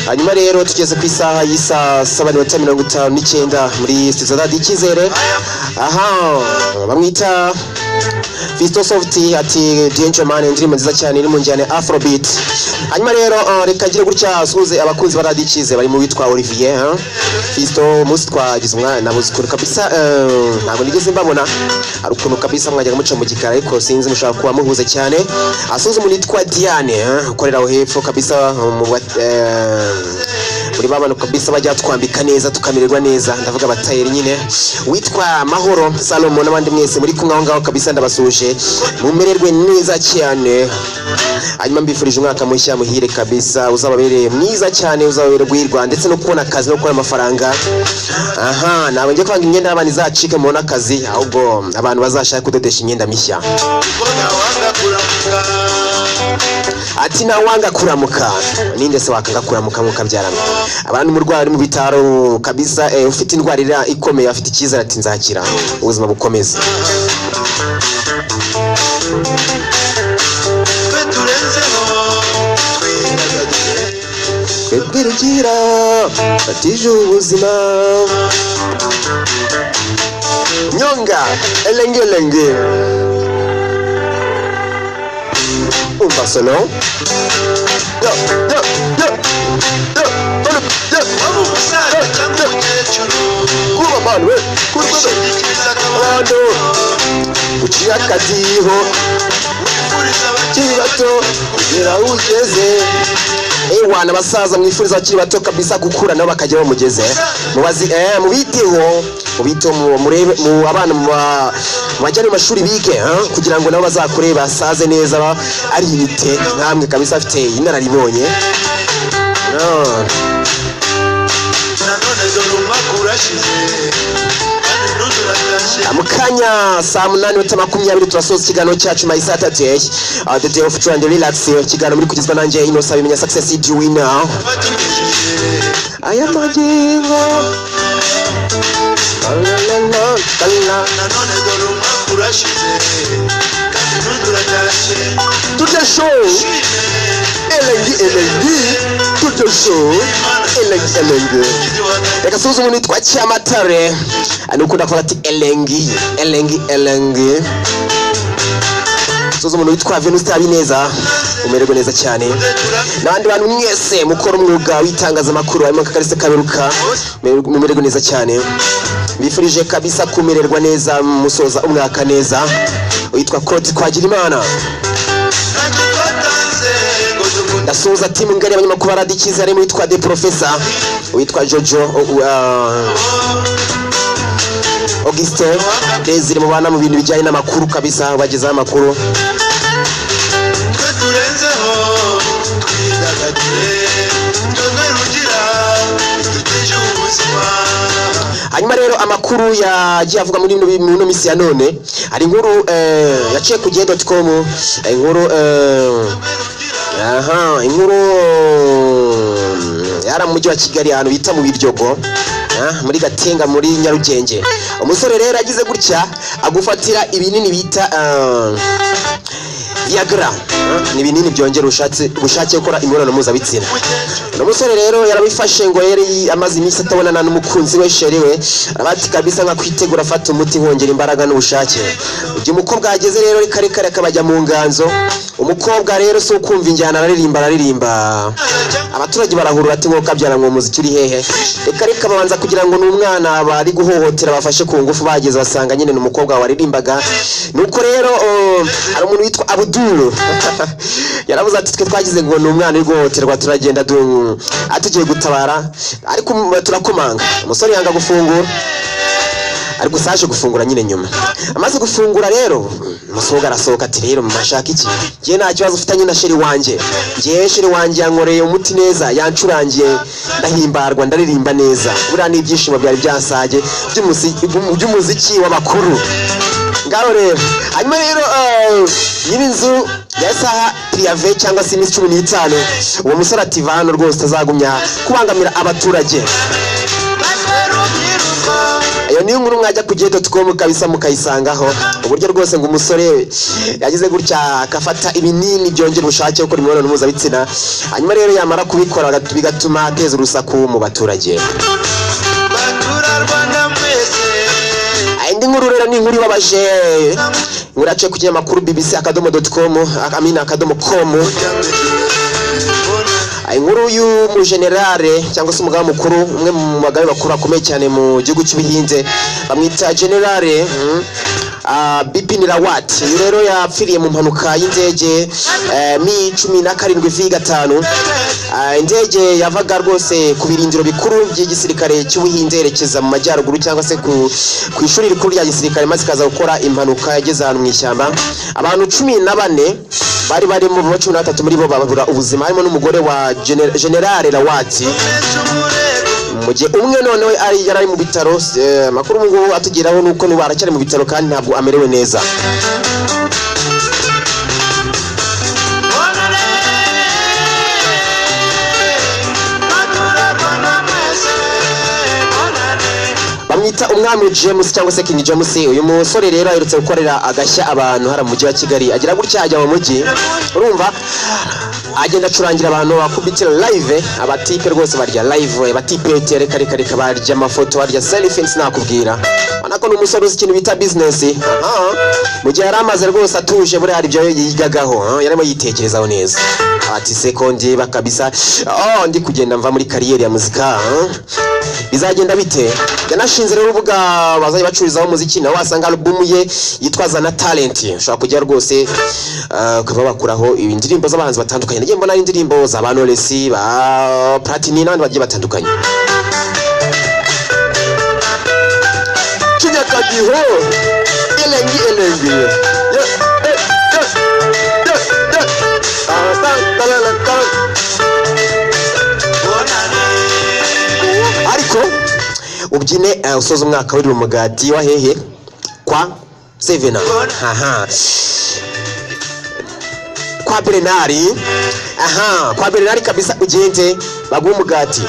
hanyuma rero tugeze ku isaha y'isa 7:59 muri studio za Dikizere. Aha bamwita Fisto Softy ati Danger Man, indirimbo nziza cyane iri mu njyana Afrobeat. Hanyuma rero reka ngire gutya asuze abakunzi ba Dikizere bari mu witwa Olivier Fisto musi twagize umwana nabuzukuru kabisa, ntabwo nigeze mbabona ari ukuntu kabisa mwajyaga muca mu gikara, ariko sinzi mushaka kuba muhuze cyane. Asuze umuntu witwa Diane ukorera aho hepfo kabisa muri babana kabisa bajya twambika neza tukamererwa neza, ndavuga abatayeri nyine. Witwa Mahoro Salomon n'abandi mwese muri kumwe aho ngaho kabisa ndabasuje mumererwe neza cyane. Hanyuma mbifurije umwaka mushya muhire kabisa, uzababereye mwiza cyane, uzababere guhirwa ndetse no kubona akazi no kubona amafaranga. Aha nawe ngiye kwanga imyenda y'abandi zacike mubona akazi, ahubwo abantu bazashaka kudodesha imyenda mishya. Ati na wanga kuramuka ninde se wakanga kuramuka mukabyarana. Abantu mu rwari mu bitaro kabisa, ufite indwara ikomeye afite icyizere ati nzakira ubuzima bukomeza. Twebwirugira batije ubuzima nyonga elenge umva solo yo kuba banwe kurwado uciye akadiho kibato kugera ugeze. Wana basaza mwifuriza bakiri bato kabisa gukura nabo bakajya bamugeze mubazi mubito murebe mu abana mu bajyane mashuri bige kugira ngo nabo bazakure basaze neza ari ibite nkamwe kabisa afite inararibonye. Amukanya saa 8:20 turasoza ikiganiro cyacu My Saturday, the day of trend relax. Ikiganiro muri kugizwa nanjye Innocent Bimenya Success Winner. Aya magingo Tuja show elengi tuja show elengi reka suzu umuntu witwa Cyamatare anukunda kuvuga ati elengi suzu umuntu witwa Venus Habineza umererwa neza cyane. N'abandi bantu mwese mukora umwuga w'itangazamakuru harimo Kakarisa Kaberuka mumererwa neza cyane. Bifurije kabisa kumererwa neza musoza umwaka neza. Witwa Claude Twagirimana ndasuza timu ngari y'abanyamakuru ba Dikizere harimo witwa The Professor, witwa Jojo Augustin Desire mu bana mu bintu bijyanye n'amakuru kabisa bagezaho amakuru. Hanyuma rero amakuru yagiye avuga muri no misi ya none hari inkuru yaciye ku gihe.com, inkuru yara mu mujyi wa Kigali ahantu bita mu Biryogo muri Gatenga muri Nyarugenge. Umusore rero agize gutya agufatira ibinini bita Viagra, ni binini byongera ubushake gukora imibonano mpuzabitsina. Umusore rero yarabifashe ngo yari amazi iminsi atabonana n'umukunzi we sheri we, arabati kabisa nka kwitegura afata umuti nkongera imbaraga n'ubushake. Ugiye umukobwa ageze rero rikarekare akabajya mu nganzo. Umukobwa rero so kumva injyana aririmba abaturage barahurura ati ngo kabyara ngo muziki uri hehe. Reka babanza kugira ngo n'umwana bari guhohotera bafashe ku ngufu bageze basanga nyine n'umukobwa waririmbaga. Nuko rero hari umuntu witwa Abdul yaravuze ati twe twagize ngo n'umwana uri guhohoterwa turagenda atugiye gutabara ariko turakomanga. Umusore yanga gufungura ariko saje gufungura nyine nyuma. Amaze gufungura rero umusoga arasohoka ati rero mashaka iki, ngiye nta kibazo ufitanye na sheri wanje, ngiye sheri wanje yankoreye umuti neza yancurangiye ndahimbarwa ndaririmba neza. Buriya ni ibyishimo byari byasaje by'umuziki w'abakuru ngaho rero. Hanyuma rero nyir'inzu yasaha Priave cyangwa se iminsi 15 uwo musore ati vano rwose tazagumya kubangamira abaturage. iyo niyo nkuru mwajya kugenda tukomu kabisa mukayisangaho uburyo rwose ngo umusore yagize gutya akafata ibinini byongera ubushake gukora imibonano mpuzabitsina hanyuma rero yamara kubikora bigatuma ateza urusaku mu baturage. Indi nkuru rero ni inkuru ibabaje inkuru yaciye ku kinyamakuru bbc.com .com inkuru y'umugenerale cyangwa se umugaba mukuru umwe mu bagabe bakuru akomeye cyane mu gihugu cy'Ubuhinde bamwita generale Bipin Rawat. Rero yapfiriye mu mpanuka y'indege Mi 17V5 indege yavaga rwose ku birindiro bikuru by'igisirikare cy'Ubuhinde yerekeza mu majyaruguru cyangwa se ku ishuri rikuru rya gisirikare maze kaza gukora impanuka yageze ahantu mu ishyamba. Abantu 14 bari mu 13 muri bo babura ubuzima harimo n'umugore wa generale Rawat. Mujye umwe noneho yari mu bitaro makuru ngo atugeraho nuko nuba aracyari mu bitaro kandi ntabwo amerewe neza. Bamwita umwami James cyangwa se King James. Uyu musore rero aherutse gukorera agashya abantu hara mu mujyi wa Kigali agira gutya ajya mu mujyi urumva agenda acurangira abantu bakubitira live abatipe rwose barya live batipe reka barya amafoto barya selfies nakubwira anako n'umusore uzi ikintu bita business. Mu gihe yaramaze rwose atuje buri hari byo yigagaho yarimo yitekerezaho neza ati sekondi bakabisa ndi kugenda mva muri kariyeri ya muzika bizagenda bite. Yanashinze rero urubuga bazaye bacurizaho umuziki nawe wasanga album ye yitwaza na talent ushobora kujya rwose ukaba bakuraho indirimbo z'abahanzi batandukanye. Nagiye mbona indirimbo za Banolesi ba Platini n'abandi bagiye batandukanye. Kinyakagiho elengi ariko ubyine usoza umwaka w'iri umugati wa hehe kwa Sevena kwa Bernard kwa Bernard kabisa ugende baguha umugati